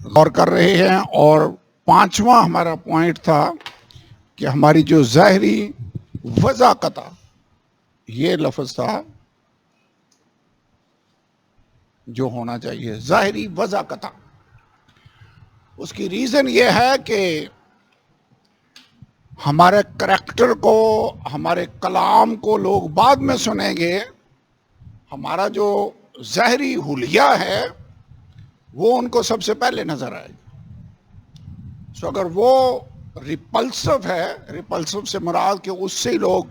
غور کر رہے ہیں، اور پانچواں ہمارا پوائنٹ تھا کہ ہماری جو ظاہری وضاقت، یہ لفظ تھا جو ہونا چاہیے، ظاہری وضاقت۔ اس کی ریزن یہ ہے کہ ہمارے کریکٹر کو، ہمارے کلام کو لوگ بعد میں سنیں گے، ہمارا جو ظاہری حلیہ ہے وہ ان کو سب سے پہلے نظر آئے گا۔ سو اگر وہ ریپلسو ہے، ریپلسو سے مراد کہ اس سے لوگ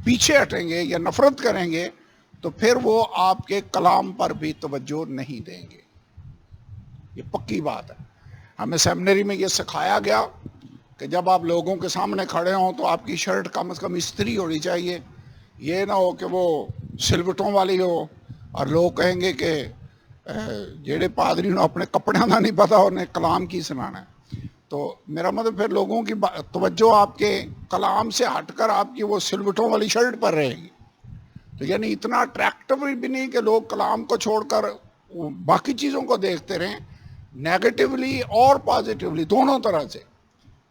پیچھے ہٹیں گے یا نفرت کریں گے، تو پھر وہ آپ کے کلام پر بھی توجہ نہیں دیں گے۔ یہ پکی بات ہے۔ ہمیں سیمنری میں یہ سکھایا گیا کہ جب آپ لوگوں کے سامنے کھڑے ہوں تو آپ کی شرٹ کم از کم استری ہونی چاہیے، یہ نہ ہو کہ وہ سلوٹوں والی ہو اور لوگ کہیں گے کہ جیڑے پادری نے اپنے کپڑیاں کا نہیں پتا انہیں کلام کی سنانا ہے۔ تو میرا مطلب پھر لوگوں کی توجہ آپ کے کلام سے ہٹ کر آپ کی وہ سلوٹوں والی شرٹ پر رہے گی۔ تو یعنی اتنا اٹریکٹیو بھی نہیں کہ لوگ کلام کو چھوڑ کر باقی چیزوں کو دیکھتے رہیں، نیگیٹیولی اور پازیٹیولی دونوں طرح سے،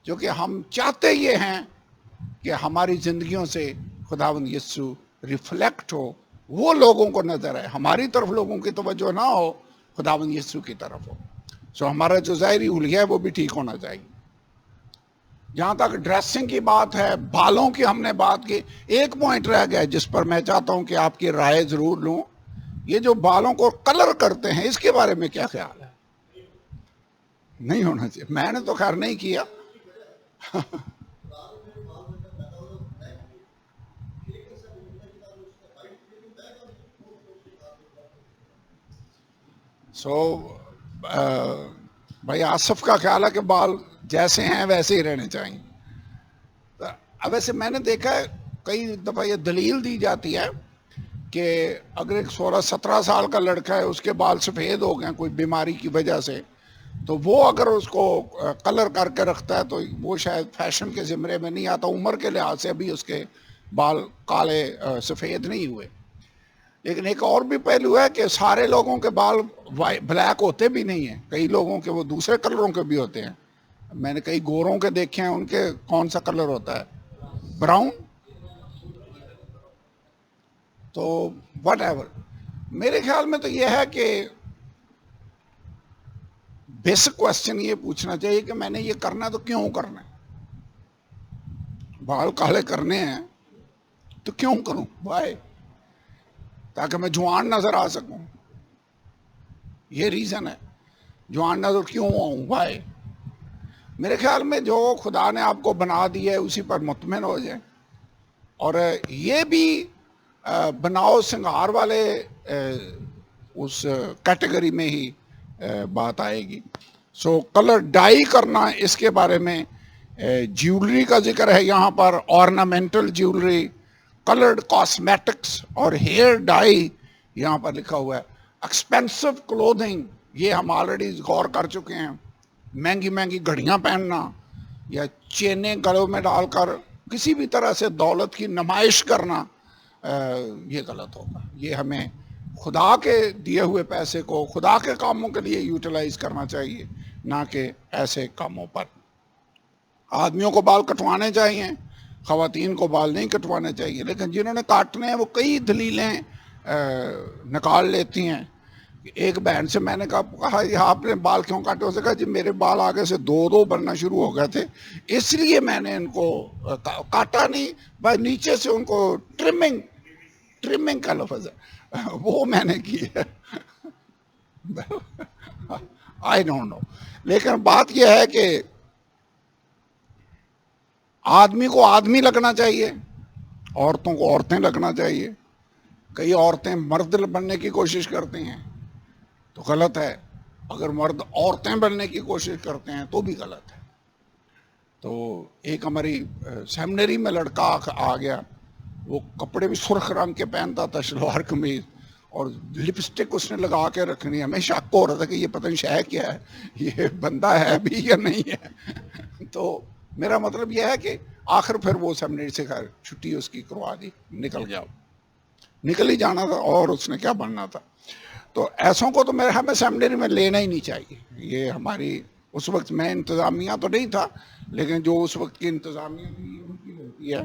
جو کہ ہم چاہتے یہ ہیں کہ ہماری زندگیوں سے خداوند یسوع ریفلیکٹ ہو، وہ لوگوں کو نظر آئے، ہماری طرف لوگوں کی توجہ نہ ہو، خداوند یسوع کی طرف ہو۔ سو ہمارا جو ظاہری حلیہ ہے وہ بھی ٹھیک ہونا چاہیے۔ جہاں تک ڈریسنگ کی بات ہے، بالوں کی ہم نے بات کی، ایک پوائنٹ رہ گیا جس پر میں چاہتا ہوں کہ آپ کی رائے ضرور لوں۔ یہ جو بالوں کو کلر کرتے ہیں، اس کے بارے میں کیا خیال ہے؟ نہیں ہونا چاہیے، میں نے تو خیر نہیں کیا۔ بھائی آصف کا خیال ہے کہ بال جیسے ہیں ویسے ہی رہنے چاہیے۔ اب ویسے میں نے دیکھا ہے کئی دفعہ یہ دلیل دی جاتی ہے کہ اگر ایک 16-17 سال کا لڑکا ہے، اس کے بال سفید ہو گئے کوئی بیماری کی وجہ سے، تو وہ اگر اس کو کلر کر کے رکھتا ہے تو وہ شاید فیشن کے زمرے میں نہیں آتا، عمر کے لحاظ سے ابھی اس کے بال کالے سفید نہیں ہوئے۔ لیکن ایک اور بھی پہلو ہے کہ سارے لوگوں کے بال بلیک ہوتے بھی نہیں ہیں، کئی لوگوں کے وہ دوسرے کلروں کے بھی ہوتے ہیں۔ میں نے کئی گوروں کے دیکھے ہیں، ان کے کون سا کلر ہوتا ہے؟ براؤن۔ تو وٹ ایور، میرے خیال میں تو یہ ہے کہ بیسک کوسچن یہ پوچھنا چاہیے کہ میں نے یہ کرنا تو کیوں کرنا ہے؟ بال کالے کرنے ہیں تو کیوں کروں؟ وائے؟ تاکہ میں جوان نظر آ سکوں، یہ ریزن ہے۔ جوان نظر کیوں آؤں؟ وائے؟ میرے خیال میں جو خدا نے آپ کو بنا دیا ہے اسی پر مطمئن ہو جائے، اور یہ بھی بناؤ سنگار والے اس کیٹیگری میں ہی بات آئے گی۔ سو کلر ڈائی کرنا، اس کے بارے میں جیولری کا ذکر ہے یہاں پر، ornamental جیولری، کلرڈ کاسمیٹکس اور ہیئر ڈائی یہاں پر لکھا ہوا ہے۔ ایکسپینسو کلودنگ، یہ ہم آلریڈی غور کر چکے ہیں۔ مہنگی مہنگی گھڑیاں پہننا یا چینیں گلوں میں ڈال کر کسی بھی طرح سے دولت کی نمائش کرنا، یہ غلط ہوگا۔ یہ ہمیں خدا کے دیے ہوئے پیسے کو خدا کے کاموں کے لیے یوٹیلائز کرنا چاہیے، نہ کہ ایسے کاموں پر۔ آدمیوں کو بال کٹوانے چاہیے، خواتین کو بال نہیں کٹوانے چاہیے، لیکن جنہوں نے کاٹنے ہیں وہ کئی دلیلیں نکال لیتی ہیں۔ ایک بہن سے میں نے کہا یہ آپ نے بال کیوں کاٹے؟ اسے کہا جی میرے بال آگے سے دو بننا شروع ہو گئے تھے، اس لیے میں نے ان کو کاٹا نہیں، بس نیچے سے ان کو ٹرمنگ کا لفظ ہے وہ میں نے کی ہے۔ آئی ڈونٹ نو، لیکن بات یہ ہے کہ آدمی کو آدمی لگنا چاہیے، عورتوں کو عورتیں لگنا چاہیے۔ کئی عورتیں مرد بننے کی کوشش کرتی ہیں تو غلط ہے، اگر مرد عورتیں بننے کی کوشش کرتے ہیں تو بھی غلط ہے۔ تو ایک ہماری سیمنری میں لڑکا آ گیا، وہ کپڑے بھی سرخ رنگ کے پہنتا تھا، شلوار قمیض، اور لپسٹک اس نے لگا کے رکھنی ہے۔ ہمیں شک ہو رہا تھا کہ یہ پتہ نہیں شے کیا ہے، یہ بندہ ہے بھی یا نہیں ہے۔ تو میرا مطلب یہ ہے کہ آخر پھر وہ سیمنری سے چھٹی اس کی کروا دی، نکل گیا، نکل ہی جانا تھا، اور اس نے کیا بننا تھا۔ تو ایسوں کو تو ہمیں سیمنری میں لینا ہی نہیں چاہیے، یہ ہماری اس وقت میں انتظامیہ تو نہیں تھا، لیکن جو اس وقت کی انتظامیہ تھی ان کی غلطی ہے،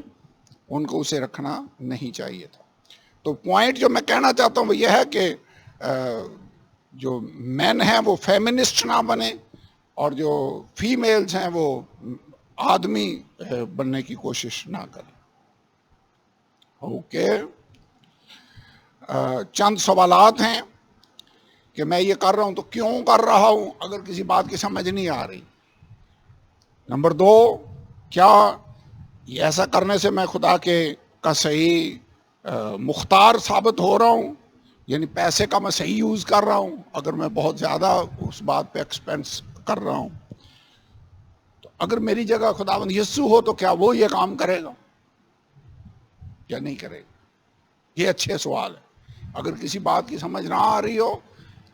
ان کو اسے رکھنا نہیں چاہیے تھا۔ تو پوائنٹ جو میں کہنا چاہتا ہوں وہ یہ ہے کہ جو مین ہیں وہ فیمنسٹ نہ بنے، اور جو فیمیلز ہیں وہ آدمی بننے کی کوشش نہ کریں۔ اوکے، چند سوالات ہیں کہ میں یہ کر رہا ہوں تو کیوں کر رہا ہوں اگر کسی بات کی سمجھ نہیں آ رہی۔ نمبر 2، کیا یہ ایسا کرنے سے میں خدا کا صحیح مختار ثابت ہو رہا ہوں، یعنی پیسے کا میں صحیح یوز کر رہا ہوں اگر میں بہت زیادہ اس بات پہ ایکسپینس کر رہا ہوں؟ تو اگر میری جگہ خداوند یسوع ہو تو کیا وہ یہ کام کرے گا یا نہیں کرے گا؟ یہ اچھے سوال ہے۔ اگر کسی بات کی سمجھ نہ آ رہی ہو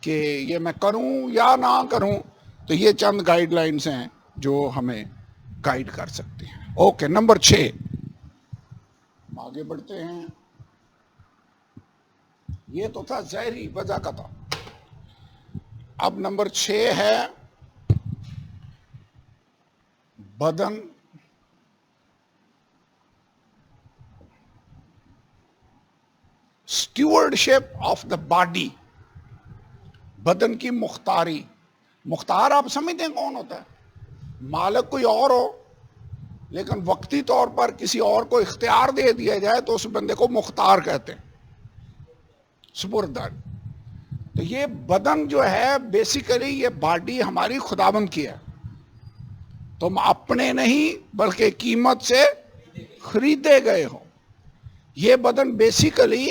کہ یہ میں کروں یا نہ کروں، تو یہ چند گائیڈ لائنز ہیں جو ہمیں گائیڈ کر سکتے ہیں۔ اوکے، نمبر 6 آگے بڑھتے ہیں۔ یہ تو تھا ظاہری وجہ کا تھا، اب نمبر 6 ہے بدن اسٹیورڈشپ آف دا باڈی، بدن کی مختاری۔ مختار آپ سمجھتے ہیں کون ہوتا ہے؟ مالک کوئی اور ہو لیکن وقتی طور پر کسی اور کو اختیار دے دیا جائے تو اس بندے کو مختار کہتے ہیں، سپردار۔ تو یہ بدن جو ہے بیسیکلی یہ باڈی ہماری خداوند کی ہے، تم اپنے نہیں بلکہ قیمت سے خریدے گئے ہو۔ یہ بدن بیسیکلی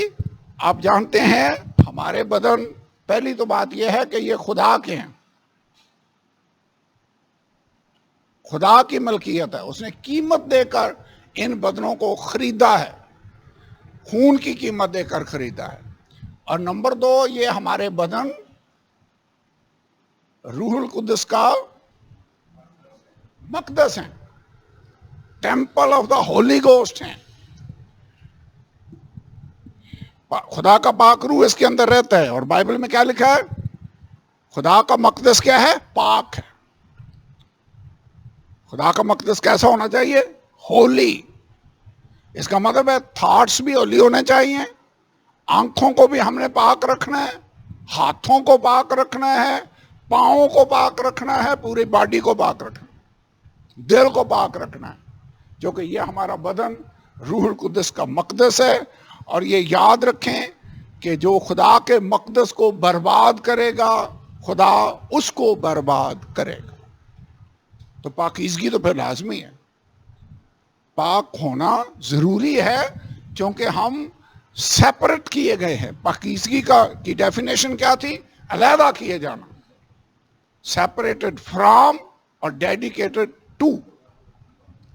آپ جانتے ہیں ہمارے بدن، پہلی تو بات یہ ہے کہ یہ خدا کے ہیں، خدا کی ملکیت ہے، اس نے قیمت دے کر ان بدنوں کو خریدا ہے، خون کی قیمت دے کر خریدا ہے۔ اور نمبر 2، یہ ہمارے بدن روح القدس کا مقدس ہیں، temple of the holy ghost ہیں۔ خدا کا پاک روح اس کے اندر رہتا ہے، اور بائبل میں کیا لکھا ہے؟ خدا کا مقدس کیا ہے؟ پاک ہے۔ خدا کا مقدس کیسا ہونا چاہیے؟ ہولی۔ اس کا مطلب ہے تھاٹس بھی ہولی ہونے چاہیے، آنکھوں کو بھی ہم نے پاک رکھنا ہے، ہاتھوں کو پاک رکھنا ہے، پاؤں کو پاک رکھنا ہے، پوری باڈی کو پاک رکھنا ہے، دل کو پاک رکھنا ہے، کیونکہ یہ ہمارا بدن روح القدس کا مقدس ہے۔ اور یہ یاد رکھیں کہ جو خدا کے مقدس کو برباد کرے گا خدا اس کو برباد کرے گا۔ تو پاکیزگی تو پھر لازمی ہے، پاک ہونا ضروری ہے، کیونکہ ہم سیپریٹ کیے گئے ہیں۔ پاکیزگی کی ڈیفینیشن کیا تھی؟ علیحدہ کیے جانا، سیپریٹڈ فرام اور dedicated to,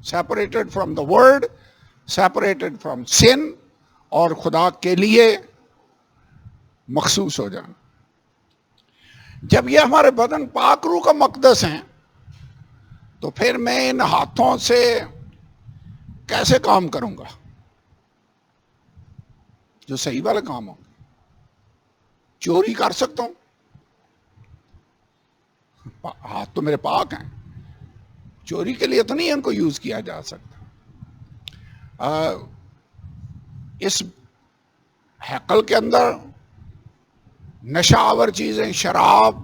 separated from the world, separated from sin, اور خدا کے لیے مخصوص ہو جانا۔ جب یہ ہمارے بدن پاک روح کا مقدس ہیں تو پھر میں ان ہاتھوں سے کیسے کام کروں گا جو صحیح والا کام ہو؟ چوری کر سکتا ہوں، ہاتھ تو میرے پاک ہیں، چوری کے لیے تو نہیں ان کو یوز کیا جا سکتا۔ اس ہیکل کے اندر نشہ آور چیزیں، شراب،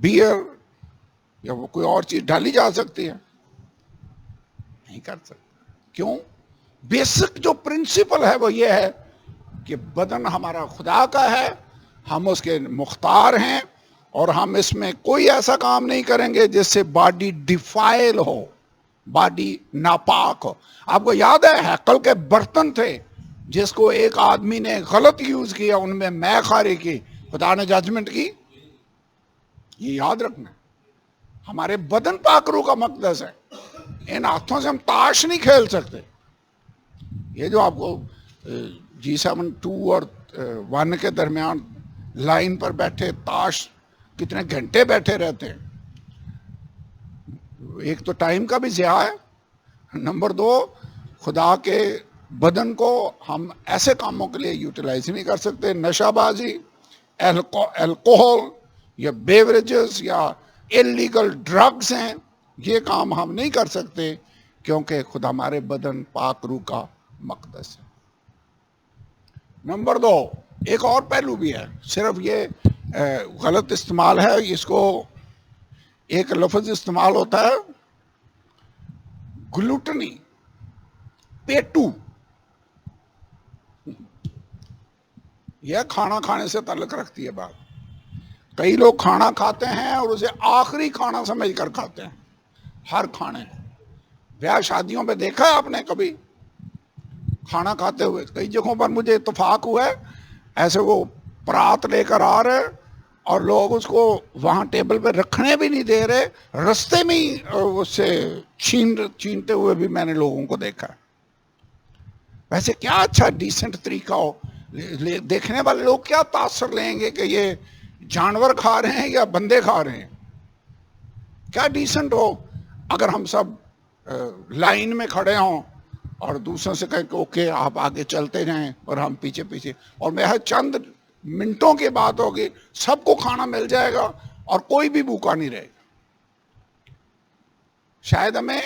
بیئر یا وہ کوئی اور چیز ڈالی جا سکتی ہے؟ نہیں کر سکتے۔ کیوں؟ بیسک جو پرنسپل ہے وہ یہ ہے کہ بدن ہمارا خدا کا ہے، ہم اس کے مختار ہیں، اور ہم اس میں کوئی ایسا کام نہیں کریں گے جس سے باڈی ڈیفائل ہو، باڈی ناپاک ہو۔ آپ کو یاد ہے ہیکل کے برتن تھے جس کو ایک آدمی نے غلط یوز کیا، ان میں مے خاری کی، خدا نے ججمنٹ کی۔ یہ یاد رکھنا ہے، ہمارے بدن پاک روح کا مقدس ہے، ان ہاتھوں سے ہم تاش نہیں کھیل سکتے۔ یہ جو آپ کو G7 2 اور 1 کے درمیان لائن پر بیٹھے تاش کتنے گھنٹے بیٹھے رہتے ہیں، ایک تو ٹائم کا بھی ضیاع ہے، نمبر 2 خدا کے بدن کو ہم ایسے کاموں کے لیے یوٹیلائز نہیں کر سکتے۔ نشہ بازی، الکوہل، یا بیوریجز یا انلیگل ڈرگز ہیں، یہ کام ہم نہیں کر سکتے، کیونکہ خدا ہمارے بدن پاک روح کا مقدس ہے۔ نمبر 2، ایک اور پہلو بھی ہے، صرف یہ غلط استعمال ہے، اس کو ایک لفظ استعمال ہوتا ہے گلوٹنی، پیٹو، یہ کھانا کھانے سے تعلق رکھتی ہے بات۔ کئی لوگ کھانا کھاتے ہیں اور اسے آخری کھانا سمجھ کر کھاتے ہیں، ہر کھانے کو۔ بیاہ شادیوں پہ دیکھا ہے آپ نے کبھی کھانا کھاتے ہوئے؟ کئی جگہوں پر مجھے اتفاق ہوا ہے، ایسے وہ پرات لے کر آ رہے اور لوگ اس کو وہاں ٹیبل پہ رکھنے بھی نہیں دے رہے، رستے میں ہی اس سے چھینتے ہوئے بھی میں نے لوگوں کو دیکھا ہے۔ ویسے کیا اچھا ڈیسنٹ طریقہ ہو، دیکھنے والے لوگ کیا تاثر لیں گے کہ یہ جانور کھا رہے ہیں یا بندے کھا رہے ہیں؟ کیا ڈیسنٹ ہو اگر ہم سب لائن میں کھڑے ہوں اور دوسروں سے کہیں کہ اوکے آپ آگے چلتے جائیں اور ہم پیچھے پیچھے، اور محض چند منٹوں کی بات ہوگی، سب کو کھانا مل جائے گا اور کوئی بھی بھوکا نہیں رہے گا۔ شاید ہمیں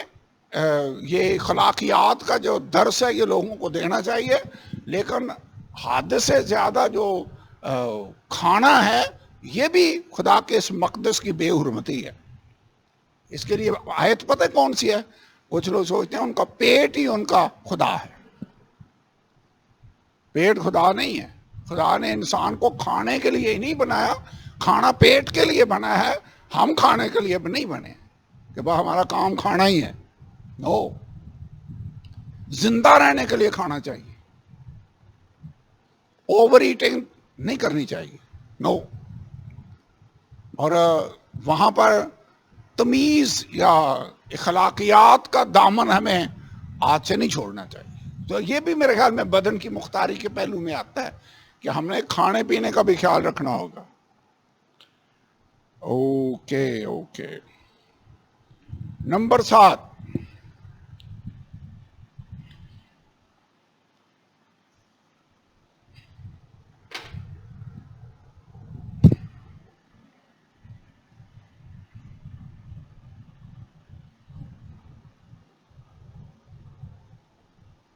یہ اخلاقیات کا جو درس ہے یہ لوگوں کو دینا چاہیے، لیکن حد سے زیادہ جو کھانا ہے یہ بھی خدا کے اس مقدس کی بے حرمتی ہے۔ اس کے لیے آیت پتہ کون سی ہے؟ کچھ لوگ سوچتے ہیں ان کا پیٹ ہی ان کا خدا ہے۔ پیٹ خدا نہیں ہے، خدا نے انسان کو کھانے کے لیے ہی نہیں بنایا، کھانا پیٹ کے لیے بنا ہے، ہم کھانے کے لیے نہیں بنے کہ بھائی ہمارا کام کھانا ہی ہے۔ نو، زندہ رہنے کے لیے کھانا چاہیے، اوور ایٹنگ نہیں کرنی چاہیے، نو۔ اور وہاں پر تمیز یا اخلاقیات کا دامن ہمیں ہاتھ سے نہیں چھوڑنا چاہیے۔ تو یہ بھی میرے خیال میں بدن کی مختاری کے پہلو میں آتا ہے کہ ہم نے کھانے پینے کا بھی خیال رکھنا ہوگا۔ اوکے، نمبر 7،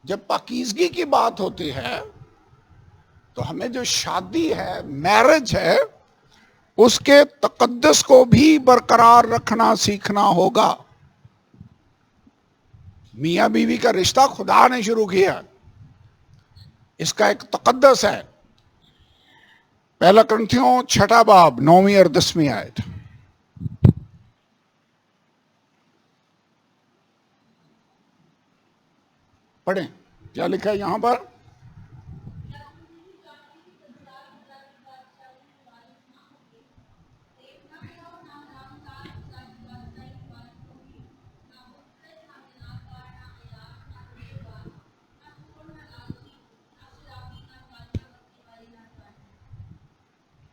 جب پاکیزگی کی بات ہوتی ہے تو ہمیں جو شادی ہے، میرج ہے، اس کے تقدس کو بھی برقرار رکھنا سیکھنا ہوگا۔ میاں بیوی کا رشتہ خدا نے شروع کیا، اس کا ایک تقدس ہے۔ پہلا کرنتھیوں 6 باب 9 اور 10 آیت پڑھیں، کیا لکھا ہے یہاں پر؟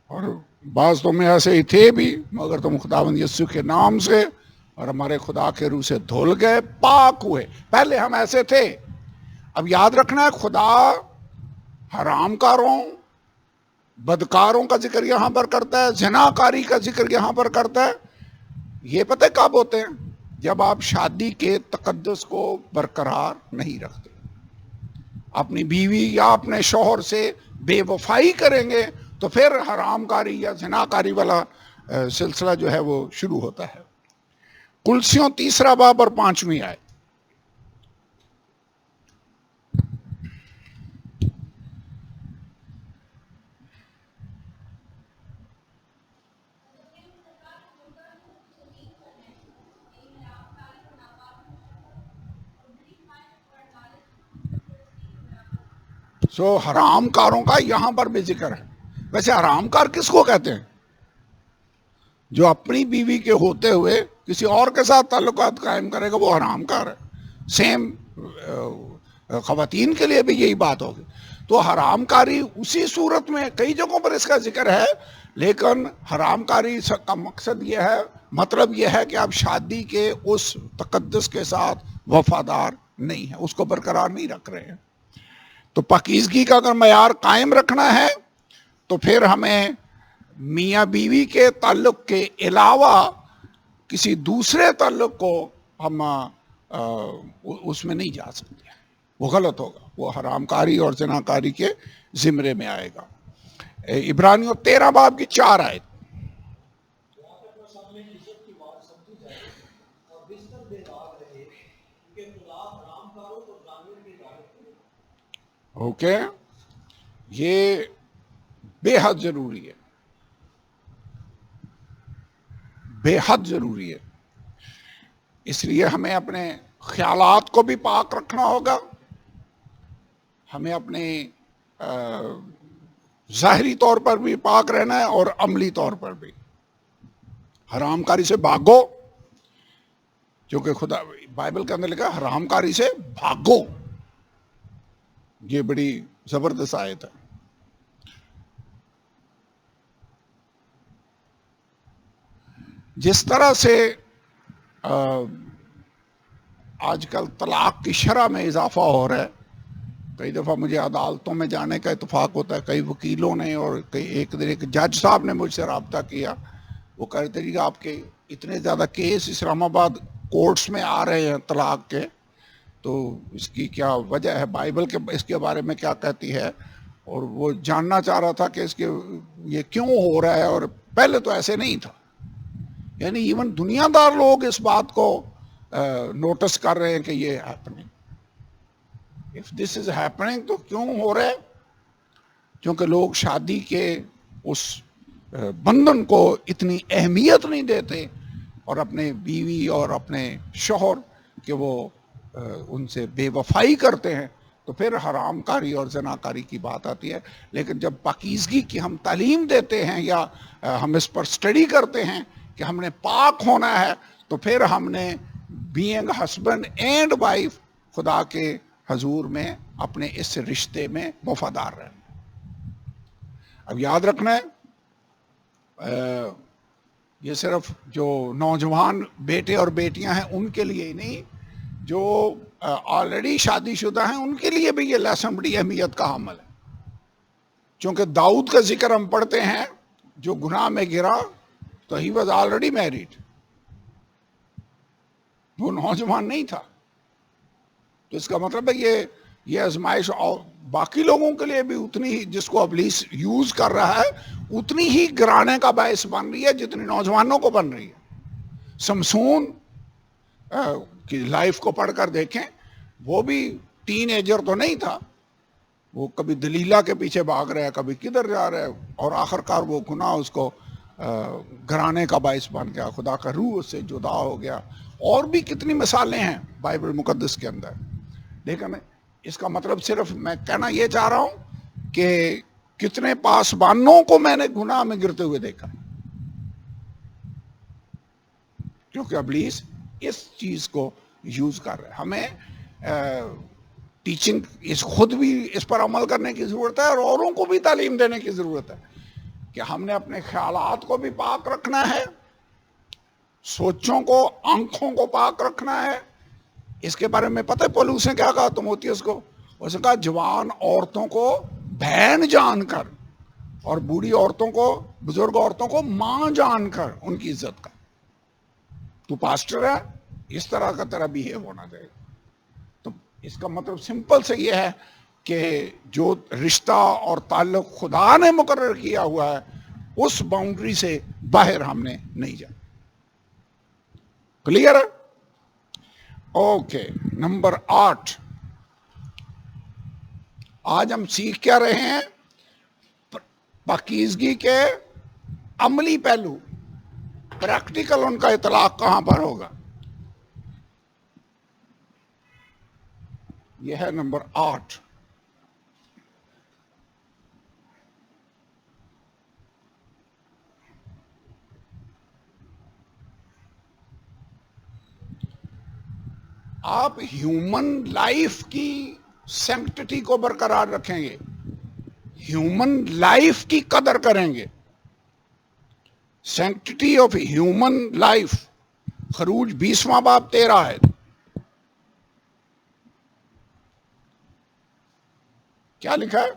اور بعض تم میں ایسے ہی تھے بھی، مگر تم خداوند یسوع کے نام سے اور ہمارے خدا کے روح سے دھل گئے، پاک ہوئے۔ پہلے ہم ایسے تھے۔ اب یاد رکھنا ہے، خدا حرام کاروں، بدکاروں کا ذکر یہاں پر کرتا ہے، زناکاری کا ذکر یہاں پر کرتا ہے۔ یہ پتہ کب ہوتے ہیں؟ جب آپ شادی کے تقدس کو برقرار نہیں رکھتے، اپنی بیوی یا اپنے شوہر سے بے وفائی کریں گے تو پھر حرام کاری یا زناکاری والا سلسلہ جو ہے وہ شروع ہوتا ہے۔ کلسیوں 3 باب اور 5 آیت۔ حرام کاروں کا یہاں پر بھی ذکر ہے۔ ویسے حرام کار کس کو کہتے ہیں؟ جو اپنی بیوی کے ہوتے ہوئے کسی اور کے ساتھ تعلقات قائم کرے گا، وہ حرام کار ہے۔ سیم خواتین کے لیے بھی یہی بات ہوگی۔ تو حرام کاری اسی صورت میں کئی جگہوں پر اس کا ذکر ہے، لیکن حرام کاری کا مقصد یہ ہے، مطلب یہ ہے کہ آپ شادی کے اس تقدس کے ساتھ وفادار نہیں ہیں، اس کو برقرار نہیں رکھ رہے ہیں۔ تو پاکیزگی کا اگر معیار قائم رکھنا ہے تو پھر ہمیں میاں بیوی کے تعلق کے علاوہ کسی دوسرے تعلق کو ہم اس میں نہیں جا سکتے، وہ غلط ہوگا، وہ حرام کاری اور زنا کاری کے زمرے میں آئے گا۔ عبرانیوں 13 باب کی 4 آیت۔ اوکے، یہ بے حد ضروری ہے، بے حد ضروری ہے۔ اس لیے ہمیں اپنے خیالات کو بھی پاک رکھنا ہوگا، ہمیں اپنے ظاہری طور پر بھی پاک رہنا ہے اور عملی طور پر بھی۔ حرام کاری سے بھاگو، کیونکہ خدا بائبل کے اندر لکھا ہے حرام کاری سے بھاگو، یہ بڑی زبردست آیت ہے۔ جس طرح سے آج کل طلاق کی شرح میں اضافہ ہو رہا ہے، کئی دفعہ مجھے عدالتوں میں جانے کا اتفاق ہوتا ہے، کئی وکیلوں نے اور ایک جج صاحب نے مجھ سے رابطہ کیا، وہ کہتے ہیں کہ آپ کے اتنے زیادہ کیس اسلام آباد کورٹس میں آ رہے ہیں طلاق کے، تو اس کی کیا وجہ ہے، بائبل کے اس کے بارے میں کیا کہتی ہے، اور وہ جاننا چاہ رہا تھا کہ اس کے یہ کیوں ہو رہا ہے، اور پہلے تو ایسے نہیں تھا۔ یعنی ایون دنیا دار لوگ اس بات کو نوٹس کر رہے ہیں کہ یہ happening, if this is happening تو کیوں ہو رہا ہے؟ کیونکہ لوگ شادی کے اس بندھن کو اتنی اہمیت نہیں دیتے، اور اپنے بیوی اور اپنے شوہر کہ وہ ان سے بے وفائی کرتے ہیں، تو پھر حرام کاری اور زنا کاری کی بات آتی ہے۔ لیکن جب پاکیزگی کی ہم تعلیم دیتے ہیں یا ہم اس پر سٹڈی کرتے ہیں کہ ہم نے پاک ہونا ہے، تو پھر ہم نے بینگ ہسبینڈ اینڈ وائف خدا کے حضور میں اپنے اس رشتے میں وفادار رہنا۔ اب یاد رکھنا ہے، یہ صرف جو نوجوان بیٹے اور بیٹیاں ہیں ان کے لیے ہی نہیں، جو آلریڈی شادی شدہ ہیں ان کے لیے بھی یہ لیسن بڑی اہمیت کا حامل ہے۔ چونکہ داؤد کا ذکر ہم پڑھتے ہیں، جو گناہ میں گرا تو ہی واز آلریڈی میریڈ، وہ نوجوان نہیں تھا۔ تو اس کا مطلب ہے یہ آزمائش اور باقی لوگوں کے لیے بھی اتنی ہی، جس کو ابلیس یوز کر رہا ہے، اتنی ہی گرانے کا باعث بن رہی ہے جتنی نوجوانوں کو بن رہی ہے۔ سمسون کی لائف کو پڑھ کر دیکھیں، وہ بھی ٹین ایجر تو نہیں تھا، وہ کبھی دلیلہ کے پیچھے بھاگ رہا ہے، کبھی کدھر جا رہا ہے، اور آخر کار وہ گناہ اس کو گرانے کا باعث بن گیا، خدا کا روح اس سے جدا ہو گیا۔ اور بھی کتنی مثالیں ہیں بائبل مقدس کے اندر۔ لیکن اس کا مطلب صرف میں کہنا یہ چاہ رہا ہوں کہ کتنے پاسبانوں کو میں نے گناہ میں گرتے ہوئے دیکھا، کیونکہ ابلیس اس چیز کو یوز کر رہا ہے۔ ہمیں ٹیچنگ خود بھی اس پر عمل کرنے کی ضرورت ہے، اور اوروں کو بھی تعلیم دینے کی ضرورت ہے کہ ہم نے اپنے خیالات کو بھی پاک رکھنا ہے، سوچوں کو، آنکھوں کو پاک رکھنا ہے۔ اس کے بارے میں پتہ ہے پولس نے کیا کہا تیموتھیوس کو؟ اس نے کہا جوان عورتوں کو بہن جان کر، اور بوڑھی عورتوں کو، بزرگ عورتوں کو ماں جان کر ان کی عزت کر۔ تو پاسٹر ہے، اس طرح کا تیرا بیہیو ہونا چاہیے۔ تو اس کا مطلب سمپل سے یہ ہے کہ جو رشتہ اور تعلق خدا نے مقرر کیا ہوا ہے، اس باؤنڈری سے باہر ہم نے نہیں جانا۔ کلیئر ہے؟ اوکے، نمبر 8، آج ہم سیکھ کیا رہے ہیں؟ پاکیزگی کے عملی پہلو، پریکٹیکل ان کا اطلاق کہاں پر ہوگا؟ یہ ہے نمبر 8۔ آپ ہیومن لائف کی سینکٹٹی کو برقرار رکھیں گے، ہیومن لائف کی قدر کریں گے۔ سینکٹٹی آف ہیومن لائف، خروج 20واں باب 13 ہے۔ کیا لکھا ہے؟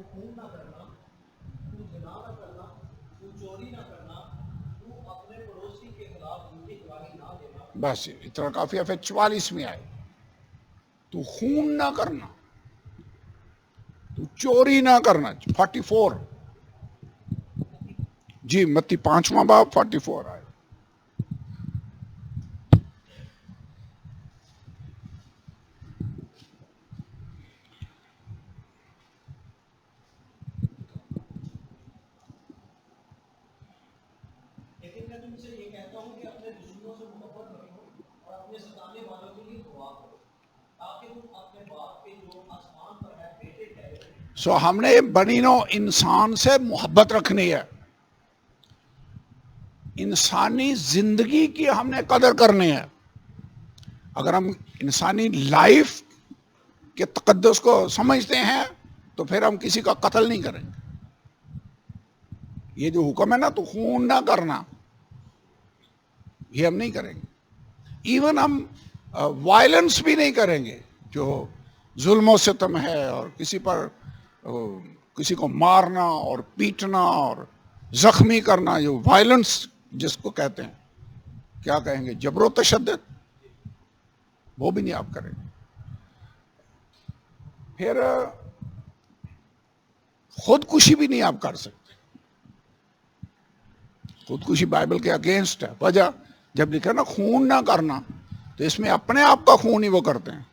خون نہ کرنا، تو زنا نہ کرنا، تو چوری نہ کرنا، تو اپنے پڑوسی کے خلاف جھوٹی گواہی نہ دینا. بس اتنا کافی ہے. پھر 44 میں آئے تو خون نہ کرنا، تو چوری نہ کرنا. 44 جی متی 5واں باب 44 آئے. لیکن میں تم سے یہ کہتا ہوں کہ اپنے دشمنوں سے محبت رکھو اور اپنے ستانے والوں کے لیے دعا کرو، تاکہ تم اپنے باپ کے جو آسمان پر ہے بیٹے ٹھہرو. سو ہم نے بنی نو انسان سے محبت رکھنی ہے، انسانی زندگی کی ہم نے قدر کرنی ہے. اگر ہم انسانی لائف کے تقدس کو سمجھتے ہیں تو پھر ہم کسی کا قتل نہیں کریں گے. یہ جو حکم ہے نا تو خون نہ کرنا، یہ ہم نہیں کریں گے. ایون ہم وائلنس بھی نہیں کریں گے. جو ظلم و ستم ہے اور کسی پر کسی کو مارنا اور پیٹنا اور زخمی کرنا، جو وائلنس جس کو کہتے ہیں، کیا کہیں گے، جبر و تشدد، وہ بھی نہیں آپ کریں گے. پھر خودکشی بھی نہیں آپ کر سکتے. خودکشی بائبل کے اگینسٹ ہے. وجہ جب لکھا نا خون نہ کرنا، تو اس میں اپنے آپ کا خون ہی وہ کرتے ہیں.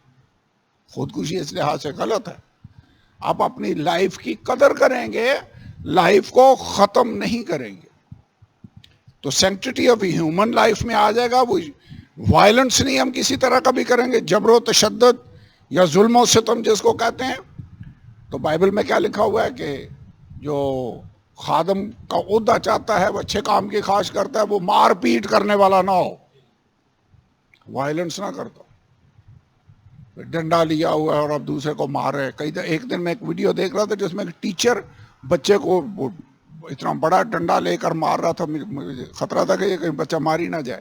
خودکشی اس لحاظ سے غلط ہے. آپ اپنی لائف کی قدر کریں گے، لائف کو ختم نہیں کریں گے. تو سینکٹیٹی آف ہیومن لائف میں آ جائے گا. وہ وائلنس نہیں ہم کسی طرح کا بھی کریں گے، جبر و تشدد یا ظلم و ستم جس کو کہتے ہیں. تو بائبل میں کیا لکھا ہوا ہے کہ جو خادم کا عہدہ چاہتا ہے، وہ اچھے کام کی خواہش کرتا ہے، وہ مار پیٹ کرنے والا نہ ہو، وائلنس نہ کرتا. ڈنڈا لیا ہوا ہے اور اب دوسرے کو مار رہے. ایک دن میں ایک ویڈیو دیکھ رہا تھا جس میں ایک ٹیچر بچے کو اتنا بڑا ڈنڈا لے کر مار رہا تھا. مجھے خطرہ تھا کہ یہ کہیں بچہ ماری نہ جائے.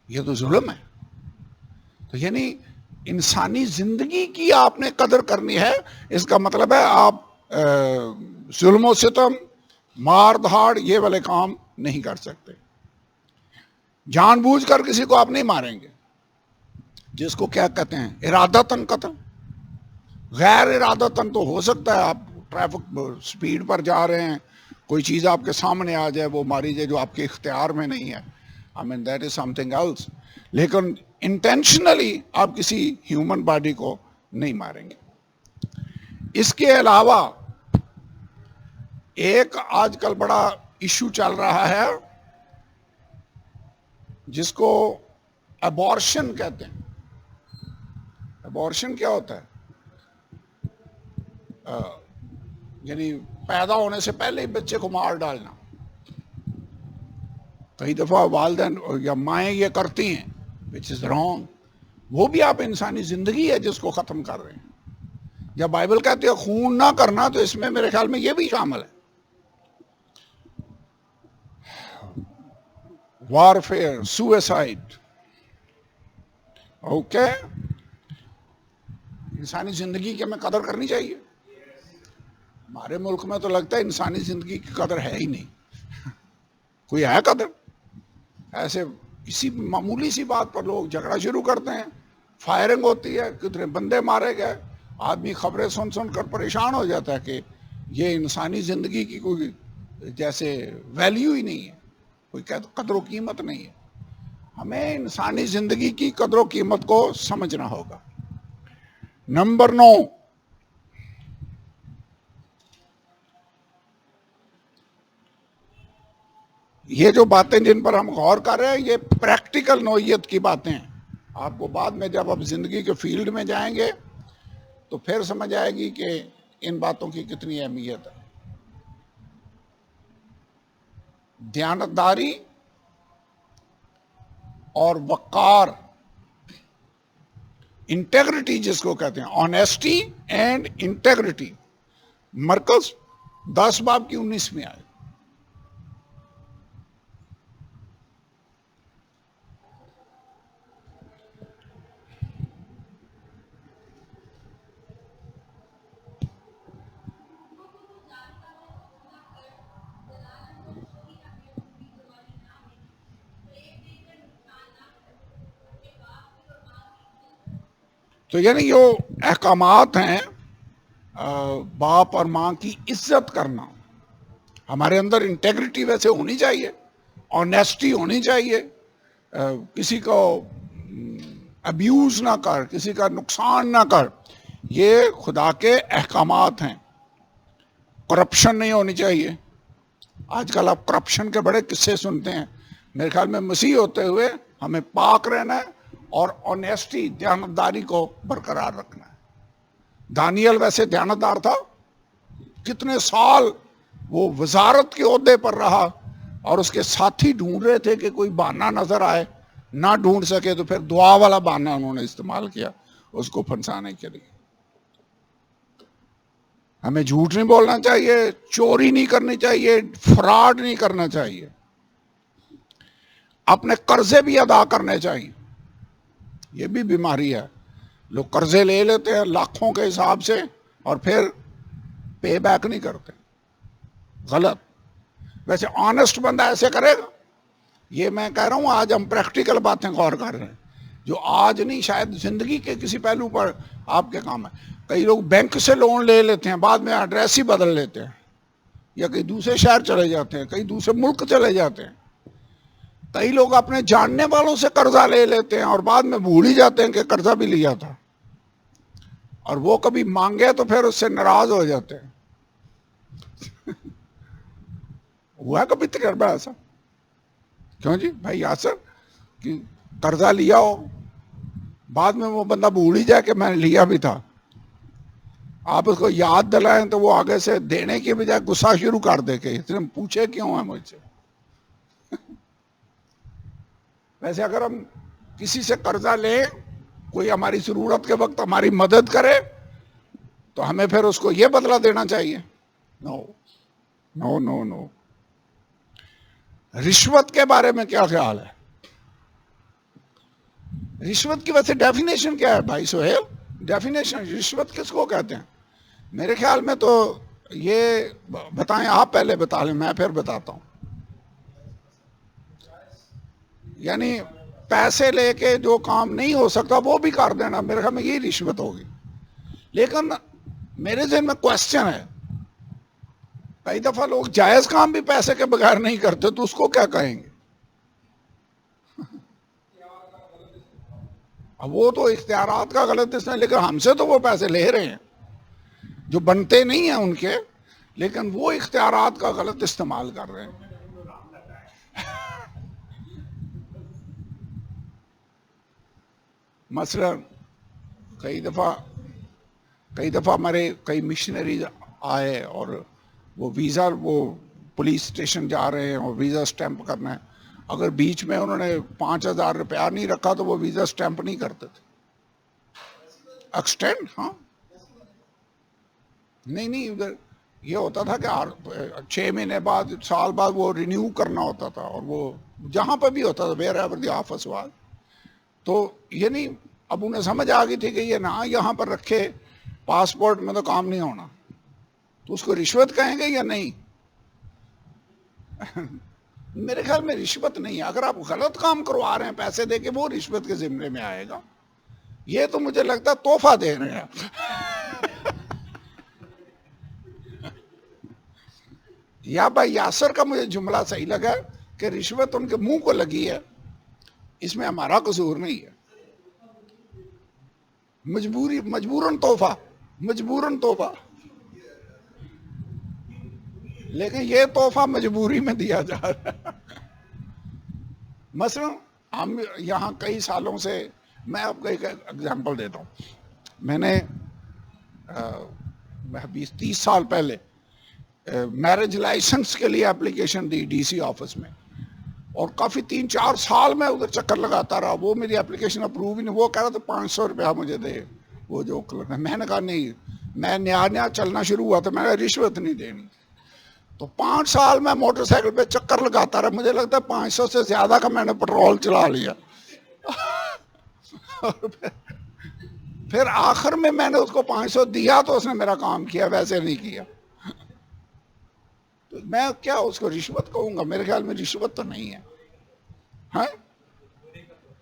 یہ تو ظلم ہے. تو یعنی انسانی زندگی کی آپ نے قدر کرنی ہے. اس کا مطلب ہے آپ ظلم و ستم، مار دھاڑ، یہ والے کام نہیں کر سکتے. جان بوجھ کر کسی کو آپ نہیں ماریں گے، جس کو کیا کہتے ہیں ارادتاً قتل. غیر ارادتاً تو ہو سکتا ہے آپ ٹریفک سپیڈ پر جا رہے ہیں، کوئی چیز آپ کے سامنے آ جائے، وہ ماری جائے جو آپ کے اختیار میں نہیں ہے. I mean that is something else. لیکن انٹینشنلی آپ کسی ہیومن باڈی کو نہیں ماریں گے. اس کے علاوہ ایک آج کل بڑا ایشو چل رہا ہے جس کو ابارشن کہتے ہیں. ابارشن کیا ہوتا ہے؟ یعنی پیدا ہونے سے پہلے ہی بچے کو مار ڈالنا. کئی دفعہ والدین یا مائیں یہ کرتی ہیں، which is wrong. وہ بھی آپ انسانی زندگی ہے جس کو ختم کر رہے ہیں. جب بائبل کہتے ہیں خون نہ کرنا، تو اس میں میرے خیال میں یہ بھی شامل ہے. Warfare, suicide. اوکے، انسانی زندگی کی ہمیں قدر کرنی چاہیے. ہمارے ملک میں تو لگتا ہے انسانی زندگی کی قدر ہے ہی نہیں. کوئی ہے قدر؟ ایسے کسی معمولی سی بات پر لوگ جھگڑا شروع کرتے ہیں، فائرنگ ہوتی ہے، کتنے بندے مارے گئے. آدمی خبریں سن سن کر پریشان ہو جاتا ہے کہ یہ انسانی زندگی کی کوئی جیسے ویلیو ہی نہیں ہے، کوئی قدر و قیمت نہیں ہے. ہمیں انسانی زندگی کی قدر و قیمت کو سمجھنا ہوگا. نمبر 9، یہ جو باتیں جن پر ہم غور کر رہے ہیں یہ پریکٹیکل نوعیت کی باتیں ہیں. آپ کو بعد میں جب آپ زندگی کے فیلڈ میں جائیں گے تو پھر سمجھ آئے گی کہ ان باتوں کی کتنی اہمیت ہے. دیانتداری اور وقار، انٹیگریٹی جس کو کہتے ہیں، آنیسٹی اینڈ انٹیگریٹی، مرکز 10 باب کی 19 میں آئے. تو یعنی جو احکامات ہیں باپ اور ماں کی عزت کرنا، ہمارے اندر انٹیگریٹی ویسے ہونی چاہیے، آنیسٹی ہونی چاہیے، کسی کو ابیوز نہ کر، کسی کا نقصان نہ کر، یہ خدا کے احکامات ہیں۔ کرپشن نہیں ہونی چاہیے۔ آج کل آپ کرپشن کے بڑے قصے سنتے ہیں۔ میرے خیال میں مسیح ہوتے ہوئے ہمیں پاک رہنا ہے اور آنیسٹی، دیانتداری کو برقرار رکھنا ہے۔ دانیل ویسے دیانتدار تھا، کتنے سال وہ وزارت کے عہدے پر رہا، اور اس کے ساتھی ڈھونڈ رہے تھے کہ کوئی بہانہ نظر آئے، نہ ڈھونڈ سکے تو پھر دعا والا بہانہ انہوں نے استعمال کیا اس کو پھنسانے کے لیے۔ ہمیں جھوٹ نہیں بولنا چاہیے، چوری نہیں کرنی چاہیے، فراڈ نہیں کرنا چاہیے، اپنے قرضے بھی ادا کرنے چاہیے۔ یہ بھی بیماری ہے، لوگ قرضے لے لیتے ہیں لاکھوں کے حساب سے اور پھر پے بیک نہیں کرتے، غلط۔ ویسے آنےسٹ بندہ ایسے کرے گا؟ یہ میں کہہ رہا ہوں آج ہم پریکٹیکل باتیں غور کر رہے ہیں، جو آج نہیں شاید زندگی کے کسی پہلو پر آپ کے کام ہے۔ کئی لوگ بینک سے لون لے لیتے ہیں، بعد میں ایڈریس ہی بدل لیتے ہیں، یا کئی دوسرے شہر چلے جاتے ہیں، کئی دوسرے ملک چلے جاتے ہیں۔ کئی لوگ اپنے جاننے والوں سے قرضہ لے لیتے ہیں اور بعد میں بھول ہی جاتے ہیں کہ قرضہ بھی لیا تھا، اور وہ کبھی مانگے تو پھر اس سے ناراض ہو جاتے ہیں۔ ہوا کبھی تجربہ ایسا؟ کیوں جی بھائی یاسر کہ قرضہ لیا ہو، بعد میں وہ بندہ بھول ہی جائے کہ میں نے لیا بھی تھا، آپ اس کو یاد دلائیں تو وہ آگے سے دینے کی بجائے غصہ شروع کر دے کہ اس نے پوچھے کیوں ہے مجھ سے۔ ویسے اگر ہم کسی سے قرضہ لیں، کوئی ہماری ضرورت کے وقت ہماری مدد کرے تو ہمیں پھر اس کو یہ بدلہ دینا چاہیے؟ نو نو نو نو۔ رشوت کے بارے میں کیا خیال ہے؟ رشوت کی ویسے ڈیفینیشن کیا ہے بھائی سہیل؟ ڈیفینیشن رشوت کس کو کہتے ہیں؟ میرے خیال میں تو یہ بتائیں، آپ پہلے بتا لیں میں پھر بتاتا ہوں۔ یعنی پیسے لے کے جو کام نہیں ہو سکتا وہ بھی کر دینا، میرے خیال میں یہی رشوت ہوگی۔ لیکن میرے ذہن میں کوشچن ہے، کئی دفعہ لوگ جائز کام بھی پیسے کے بغیر نہیں کرتے، تو اس کو کیا کہیں گے؟ اب وہ تو اختیارات کا غلط استعمال، لیکن ہم سے تو وہ پیسے لے رہے ہیں جو بنتے نہیں ہیں ان کے، لیکن وہ اختیارات کا غلط استعمال کر رہے ہیں۔ مثلا کئی دفعہ ہمارے کئی مشنریز آئے اور وہ ویزا، وہ پولیس اسٹیشن جا رہے ہیں اور ویزا سٹیمپ کرنا ہے، اگر بیچ میں انہوں نے 5,000 روپیہ نہیں رکھا تو وہ ویزا سٹیمپ نہیں کرتے تھے۔ ایکسٹینڈ، ہاں نہیں ادھر یہ ہوتا تھا کہ 6 مہینے بعد، سال بعد وہ رینیو کرنا ہوتا تھا، اور وہ جہاں پہ بھی ہوتا تھا، where ever the office was. تو یہ نہیں، اب انہیں سمجھ آ گئی تھی کہ یہ نہ یہاں پر رکھے، پاسپورٹ میں تو کام نہیں ہونا، تو اس کو رشوت کہیں گے یا نہیں؟ میرے خیال میں رشوت نہیں ہے۔ اگر آپ غلط کام کروا رہے ہیں پیسے دے کے، وہ رشوت کے ذمرے میں آئے گا۔ یہ تو مجھے لگتا ہے تحفہ دے رہے ہیں۔ یا بھائی یاسر کا مجھے جملہ صحیح لگا کہ رشوت ان کے منہ کو لگی ہے، اس میں ہمارا قصور نہیں ہے۔ مجبوراً تحفہ، لیکن یہ تحفہ مجبوری میں دیا جا رہا ہے۔ مثلا ہم یہاں کئی سالوں سے، میں آپ کو ایک ایگزامپل دیتا ہوں، میں نے 20-30 سال پہلے میرج لائسنس کے لیے اپلیکیشن دی ڈی سی آفس میں، اور کافی 3-4 سال میں ادھر چکر لگاتا رہا، وہ میری اپلیکیشن اپروو ہی نہیں۔ وہ کہہ رہا تھا 500 روپیہ مجھے دے، وہ جو میں نے کہا نہیں، میں نیا چلنا شروع ہوا تھا، میں نے رشوت نہیں دینی۔ تو 5 سال میں موٹر سائیکل پہ چکر لگاتا رہا، مجھے لگتا ہے 500 سے زیادہ کا میں نے پٹرول چلا لیا۔ پھر آخر میں نے اس کو 500 دیا تو اس نے میرا کام کیا، ویسے نہیں کیا۔ تو میں کیا اس کو رشوت کہوں گا؟ میرے خیال میں رشوت تو نہیں ہے، ہاں،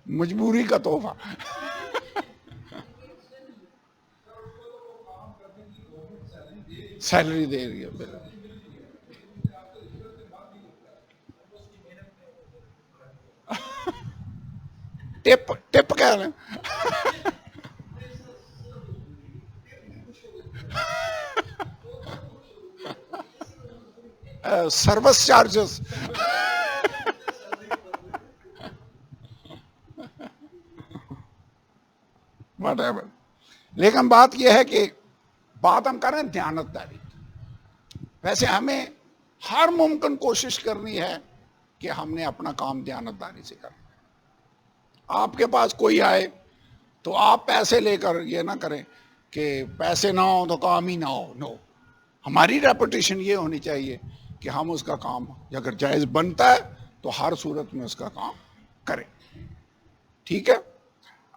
مجبوری کا تحفہ۔ سیلری دے رہی ہے بالکل. ٹپ ٹپ کہہ رہے ہیں. Service charges. لیکن بات یہ ہے کہ بات ہم کر رہے ہیں دیانتداری. ویسے ہمیں ہر ممکن کوشش کرنی ہے کہ ہم نے اپنا کام دیانتداری سے کرنا. آپ کے پاس کوئی آئے تو آپ پیسے لے کر یہ نہ کریں کہ پیسے نہ ہو تو کام ہی نہ ہو. نو, ہماری ریپوٹیشن یہ ہونی چاہیے کہ ہم اس کا کام اگر جائز بنتا ہے تو ہر صورت میں اس کا کام کریں. ٹھیک ہے,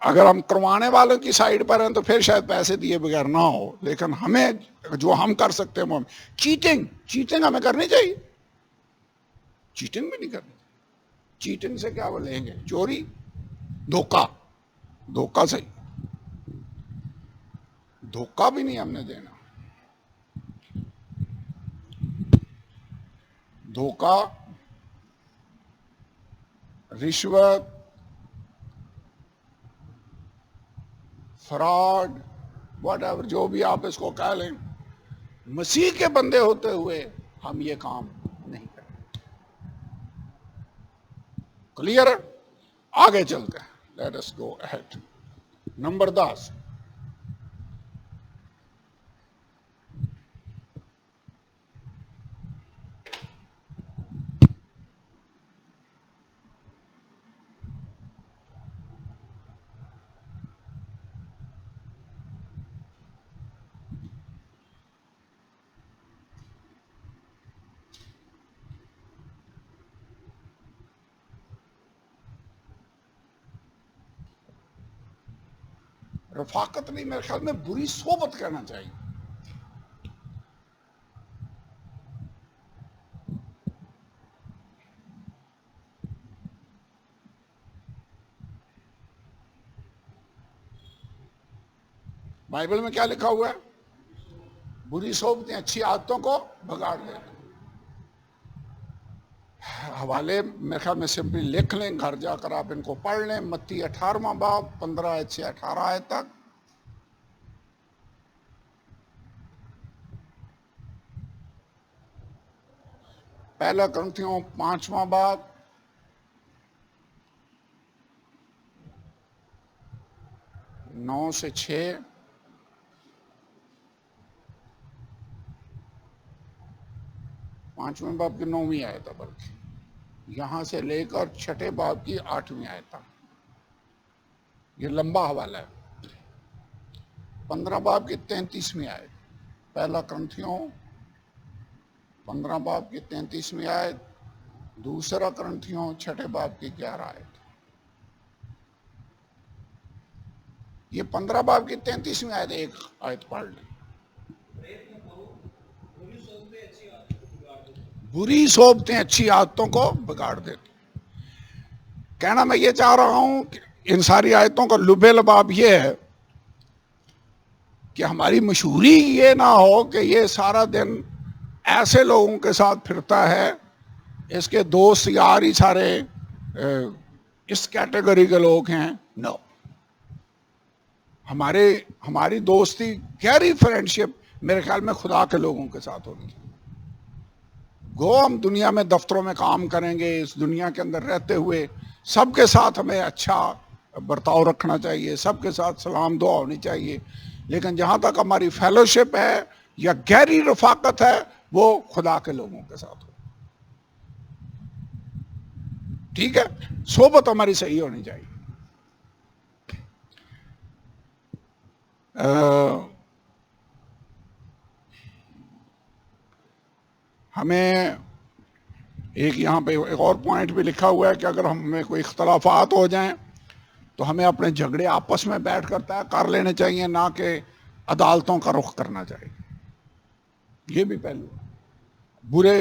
اگر ہم کروانے والوں کی سائڈ پر ہیں تو پھر شاید پیسے دیے بغیر نہ ہو, لیکن ہمیں جو ہم کر سکتے ہیں وہ چیٹنگ ہمیں کرنی چاہیے. چیٹنگ بھی نہیں کرنی. چیٹنگ سے کیا وہ لیں گے؟ چوری, دھوکہ صحیح, دھوکہ بھی نہیں ہم نے دینا. دھوکہ, رشوت, فراڈ, واٹ ایور جو بھی آپ اس کو کہہ لیں, مسیح کے بندے ہوتے ہوئے ہم یہ کام نہیں کریں. کلیئر ہے؟ آگے چلتے ہیں. Let us go ahead. Number 10. رفاقت نہیں, میرے خیال میں بری صحبت کہنا چاہیے. بائبل میں کیا لکھا ہوا ہے؟ بری صحبتیں اچھی عادتوں کو بگاڑ دیتی. حوالے میرے خیال میں سمپلی لکھ لیں, گھر جا کر آپ ان کو پڑھ لیں. متی 18واں باب 15 سے 18 تک. پہلا کرنتھیوں 5واں باب 9 سے 6. پانچویں باب کی 9ویں آیت ہے, بلکہ یہاں سے لے کر چھٹے باب کی 8ویں آیت تک. یہ لمبا حوالہ ہے. 15 باب کی 33ویں آیت. پہلا کرنتھیوں 15 باب کی 33ویں آیت. دوسرا کرنتھیوں چھٹے باب کی 11 آیت. یہ 15 باب کی 33ویں آیت ایک آیت پڑھ لیں. بری صحبتیں اچھی عادتوں کو بگاڑ دیتی. کہنا میں یہ چاہ رہا ہوں کہ ان ساری آیتوں کا لب لباب یہ ہے کہ ہماری مشہوری یہ نہ ہو کہ یہ سارا دن ایسے لوگوں کے ساتھ پھرتا ہے, اس کے دوست یار ہی سارے اس کیٹیگری کے لوگ ہیں. نو, ہماری دوستی گہری فرینڈشپ میرے خیال میں خدا کے لوگوں کے ساتھ ہونی چاہیے. گو ہم دنیا میں دفتروں میں کام کریں گے, اس دنیا کے اندر رہتے ہوئے سب کے ساتھ ہمیں اچھا برتاؤ رکھنا چاہیے, سب کے ساتھ سلام دعا ہونی چاہیے, لیکن جہاں تک ہماری فیلوشپ ہے یا گہری رفاقت ہے وہ خدا کے لوگوں کے ساتھ ہو. ٹھیک ہے, صحبت ہماری صحیح ہونی چاہیے. ہمیں ایک یہاں پہ ایک اور پوائنٹ بھی لکھا ہوا ہے کہ اگر ہمیں کوئی اختلافات ہو جائیں تو ہمیں اپنے جھگڑے آپس میں بیٹھ کر طے کر لینے چاہیے, نہ کہ عدالتوں کا رخ کرنا چاہیے. یہ بھی پہلو, برے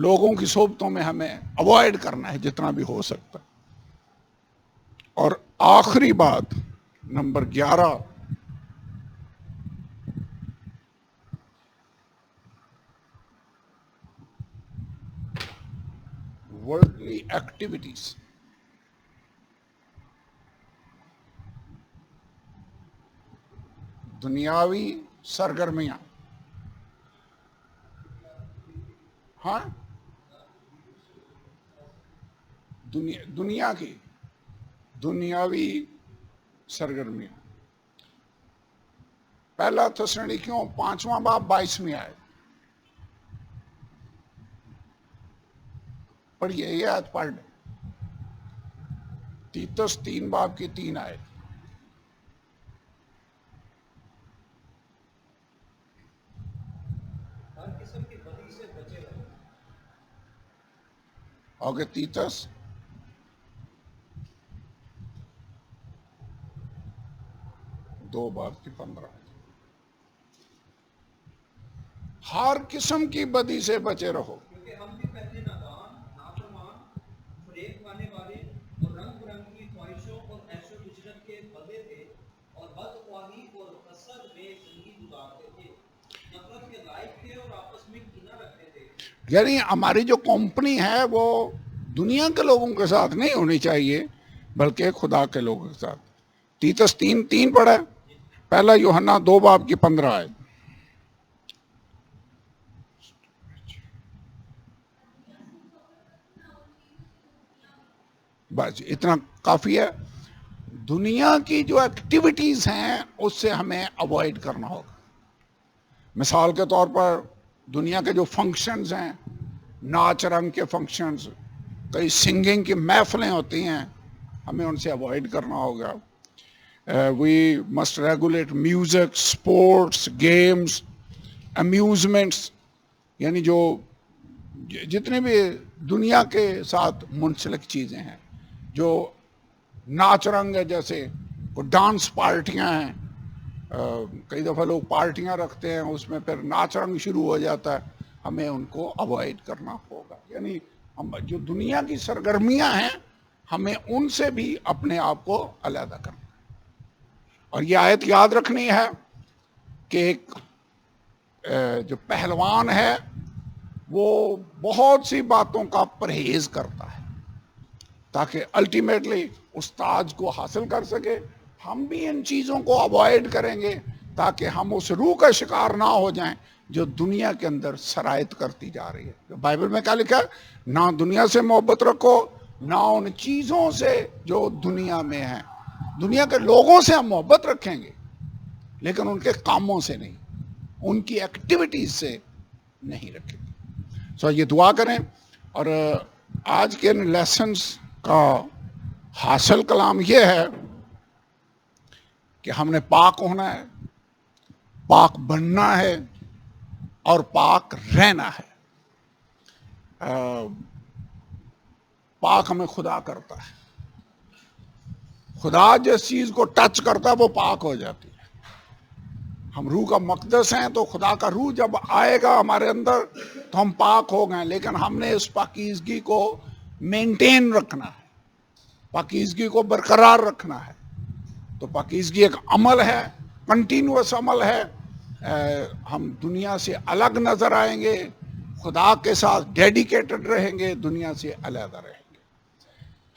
لوگوں کی صحبتوں میں ہمیں اوائڈ کرنا ہے جتنا بھی ہو سکتا. اور آخری بات نمبر 11, ایکٹیویٹیز. دنیاوی سرگرمیاں. ہاں دنیا کی دنیاوی سرگرمیاں. پہلا تسلونیکیوں 5واں باب 22ویں آیت. پڑھیے یہ آیت پڑھ لیں. تیتس 3 باب کی 3 آیت. ہر قسم کی بدی سے بچے رہو. اوکے تیتس 2 باب کی 15. ہر قسم کی بدی سے بچے رہو. کیونکہ ہم بھی پہلے نادان، نافرمان، فریب کھانے والے اور رنگ برنگی خواہشوں اور عیش و عشرت کے بندے تھے، اور بدخواہی اور حسد میں زندگی گزارتے تھے، نفرت کے لائق تھے اور آپس میں کینہ رکھتے تھے. یعنی ہماری جو کمپنی ہے وہ دنیا کے لوگوں کے ساتھ نہیں ہونی چاہیے بلکہ خدا کے لوگوں کے ساتھ. تیتس 3:3 پڑھا. پہلا یوحنا 2 باب کی 15 آیت. بس اتنا کافی ہے. دنیا کی جو ایکٹیویٹیز ہیں اس سے ہمیں اوائڈ کرنا ہوگا. مثال کے طور پر دنیا کے جو فنکشنز ہیں، ناچ رنگ کے فنکشنز، کئی سنگنگ کی محفلیں ہوتی ہیں، ہمیں ان سے اوائڈ کرنا ہوگا. We must regulate music, sports, games, amusements, یعنی جو جتنے بھی دنیا کے ساتھ منسلک چیزیں ہیں. جو ناچ رنگ ہے، جیسے ڈانس پارٹیاں ہیں، کئی دفعہ لوگ پارٹیاں رکھتے ہیں، اس میں پھر ناچ رنگ شروع ہو جاتا ہے، ہمیں ان کو اوائڈ کرنا ہوگا. یعنی ہم جو دنیا کی سرگرمیاں ہیں ہمیں ان سے بھی اپنے آپ کو علیحدہ کرنا. اور یہ آیت یاد رکھنی ہے کہ ایک جو پہلوان ہے وہ بہت سی باتوں کا پرہیز کرتا ہے تاکہ الٹیمیٹلی اس تاج کو حاصل کر سکے. ہم بھی ان چیزوں کو اوائڈ کریں گے تاکہ ہم اس روح کا شکار نہ ہو جائیں جو دنیا کے اندر سرایت کرتی جا رہی ہے. بائبل میں کیا لکھا ہے؟ نہ دنیا سے محبت رکھو، نہ ان چیزوں سے جو دنیا میں ہیں. دنیا کے لوگوں سے ہم محبت رکھیں گے لیکن ان کے کاموں سے نہیں، ان کی ایکٹیویٹیز سے نہیں رکھیں گے. سو یہ دعا کریں. اور آج کے ان لیسنز کا حاصل کلام یہ ہے کہ ہم نے پاک ہونا ہے، پاک بننا ہے اور پاک رہنا ہے. پاک ہمیں خدا کرتا ہے. خدا جس چیز کو ٹچ کرتا ہے وہ پاک ہو جاتی ہے. ہم روح کا مقدس ہیں تو خدا کا روح جب آئے گا ہمارے اندر تو ہم پاک ہو گئے. لیکن ہم نے اس پاکیزگی کو مینٹین رکھنا ہے، پاکیزگی کو برقرار رکھنا ہے. تو پاکیزگی ایک عمل ہے، کنٹینوس عمل ہے. ہم دنیا سے الگ نظر آئیں گے، خدا کے ساتھ ڈیڈیکیٹڈ رہیں گے، دنیا سے علیحدہ رہیں گے.